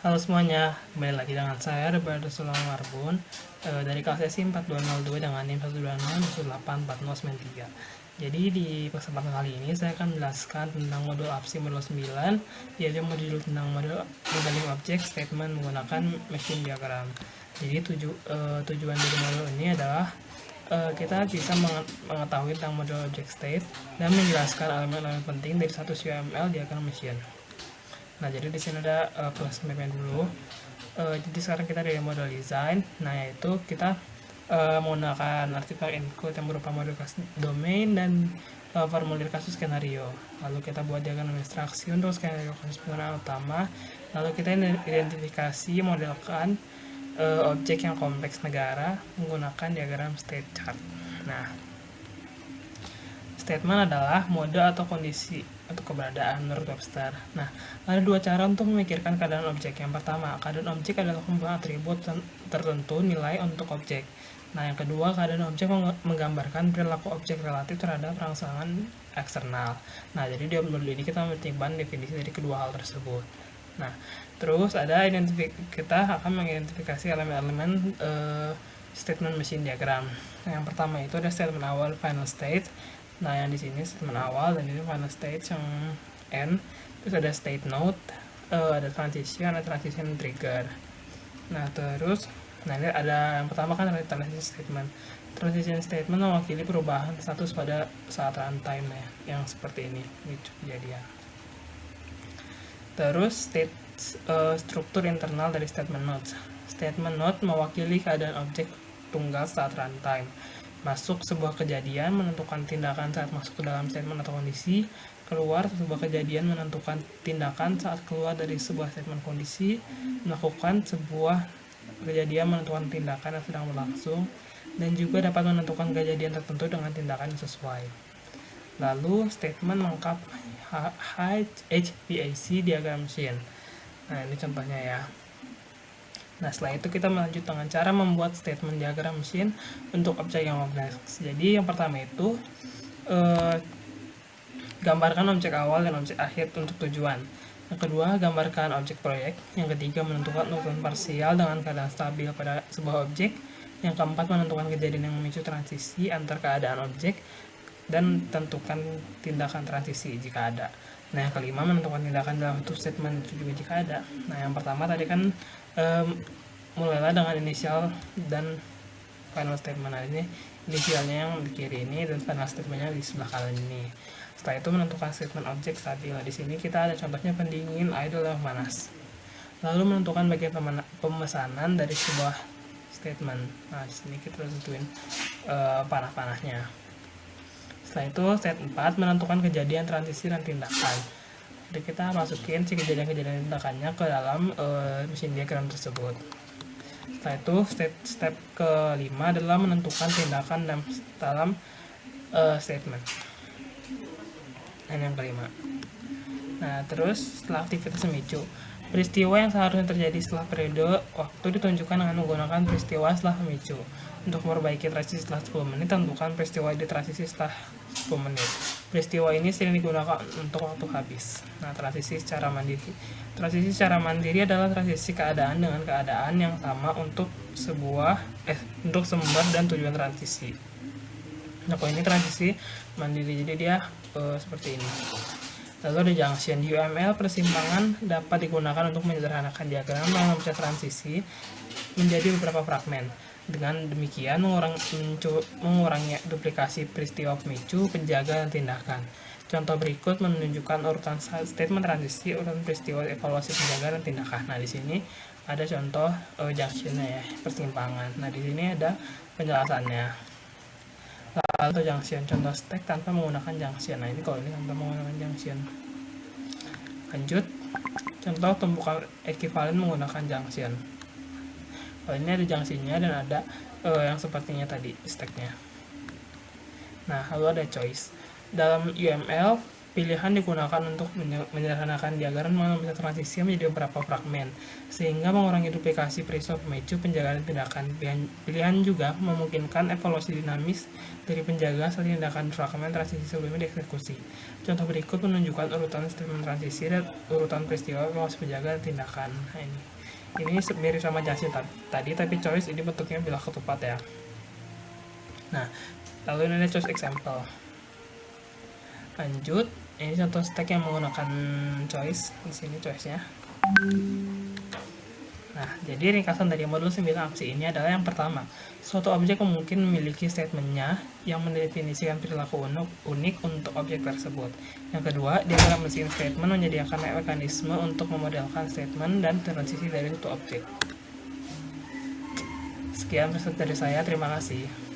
Halo semuanya, kembali lagi dengan saya Roberto Sulaiman Marbun dari kelas SI 4202 dengan NIM 126-1084093. Jadi di kesempatan kali ini saya akan menjelaskan tentang modul APSI modul 9, yaitu modul tentang model modeling object statement menggunakan machine diagram. Jadi tujuan dari modul ini adalah kita bisa mengetahui tentang model object state dan menjelaskan elemen-elemen penting dari satu UML diagram machine. Nah, jadi di sini ada proses pembagian dulu. Jadi sekarang kita dari model design. Nah, yaitu kita menggunakan artikel include yang berupa model domain dan formulir kasus skenario. Lalu kita buat diagram abstraksi untuk skenario kasus penggunaan utama. Lalu kita identifikasi modelkan objek yang kompleks negara menggunakan diagram state chart. Nah, statement adalah mode atau kondisi atau keberadaan menurut Webster. Nah, ada dua cara untuk memikirkan keadaan objek. Yang pertama, keadaan objek adalah kumpulan atribut tertentu nilai untuk objek. Nah, yang kedua, keadaan objek menggambarkan perilaku objek relatif terhadap rangsangan eksternal. Nah, jadi di modul ini kita mempertimbangkan definisi dari kedua hal tersebut. Nah, terus ada kita akan mengidentifikasi elemen-elemen statement machine diagram. Nah, yang pertama itu ada statement awal final state. Nah, yang di sini statement awal dan ini final state yang N. Terus ada state node, ada transition trigger. Nah, terus ini ada yang pertama kan ada transition statement. Transition statement mewakili perubahan status pada saat runtime ya, yang seperti ini kejadian. Terus struktur internal dari statement node. Statement node mewakili keadaan objek tunggal saat runtime. Masuk sebuah kejadian menentukan tindakan saat masuk ke dalam statement atau kondisi, keluar sebuah kejadian menentukan tindakan saat keluar dari sebuah statement kondisi, melakukan sebuah kejadian menentukan tindakan yang sedang berlangsung, dan juga dapat menentukan kejadian tertentu dengan tindakan yang sesuai. Lalu statement lengkap HVAC diagram machine. Nah, ini contohnya ya. Nah, setelah itu kita melanjut dengan cara membuat statement diagram mesin untuk objek yang kompleks. Jadi yang pertama itu gambarkan objek awal dan objek akhir untuk tujuan. Yang kedua, gambarkan objek proyek. Yang ketiga, menentukan urutan parsial dengan keadaan stabil pada sebuah objek. Yang keempat, menentukan kejadian yang memicu transisi antar keadaan objek dan tentukan tindakan transisi jika ada. Nah, yang kelima, menentukan tindakan dalam bentuk statement juga jika ada. Nah, yang pertama tadi kan mulailah dengan inisial dan final statement. Nah, ini inisialnya yang di kiri ini dan final statementnya di sebelah kanan ini. Setelah itu menentukan statement objek stabil. Di sini kita ada contohnya pendingin, idle, dan panas. Lalu menentukan bagian pemesanan dari sebuah statement. Nah, di sini kita tentuin panah-panahnya. Setelah itu step 4 menentukan kejadian transisi dan tindakan. Jadi kita masukin si kejadian-kejadian tindakannya ke dalam mesin diagram tersebut. Setelah itu step kelima adalah menentukan tindakan dalam statement. Dan yang kelima. Nah, terus setelah aktivitas memicu, peristiwa yang seharusnya terjadi setelah periode waktu ditunjukkan dengan menggunakan peristiwa setelah pemicu. Untuk memperbaiki transisi setelah 10 menit, tentukan peristiwa di transisi setelah 10 menit. Peristiwa ini sering digunakan untuk waktu habis. Nah, transisi secara mandiri. Transisi secara mandiri adalah transisi keadaan dengan keadaan yang sama untuk untuk sumber dan tujuan transisi. Nah, kalau ini transisi mandiri, jadi dia seperti ini. Lalu ada junction. Di UML, persimpangan dapat digunakan untuk menyederhanakan diagram yang memecah transisi menjadi beberapa fragmen. Dengan demikian mengurangi duplikasi peristiwa pemicu, penjaga, dan tindakan. Contoh berikut menunjukkan urutan statement transisi, urutan peristiwa, evaluasi, penjaga, dan tindakan. Nah, di sini ada contoh junctionnya ya, persimpangan. Nah, di sini ada penjelasannya. Lalu junction, contoh stack tanpa menggunakan junction. Nah, ini kalau ini tanpa menggunakan junction. Lanjut, contoh tumpukan ekivalen menggunakan junction. Kalau ini ada junctionnya dan ada yang sepertinya tadi stacknya. Nah, lalu ada choice. Dalam UML, pilihan digunakan untuk menyederhanakan diagram mengambil transisi menjadi beberapa fragmen, sehingga mengurangi duplikasi peristiwa pemicu penjagaan tindakan. Pilihan juga memungkinkan evaluasi dinamis dari penjaga setelah tindakan fragmen transisi sebelumnya dieksekusi. Contoh berikut menunjukkan urutan statement transisi dan urutan peristiwa evaluasi penjaga dan tindakan. Nah, ini mirip sama Jasin tadi, tapi choice ini bentuknya bilah ketupat ya. Nah, lalu ini ada choice example. Lanjut, ini contoh stack yang menggunakan choice. Di sini choice-nya. Nah, jadi ringkasan dari modul 9 APSI ini adalah yang pertama, suatu objek mungkin memiliki statementnya yang mendefinisikan perilaku unik untuk objek tersebut. Yang kedua, diagram mesin statement menyediakan mekanisme untuk memodelkan statement dan transisi dari suatu objek. Sekian dari saya, terima kasih.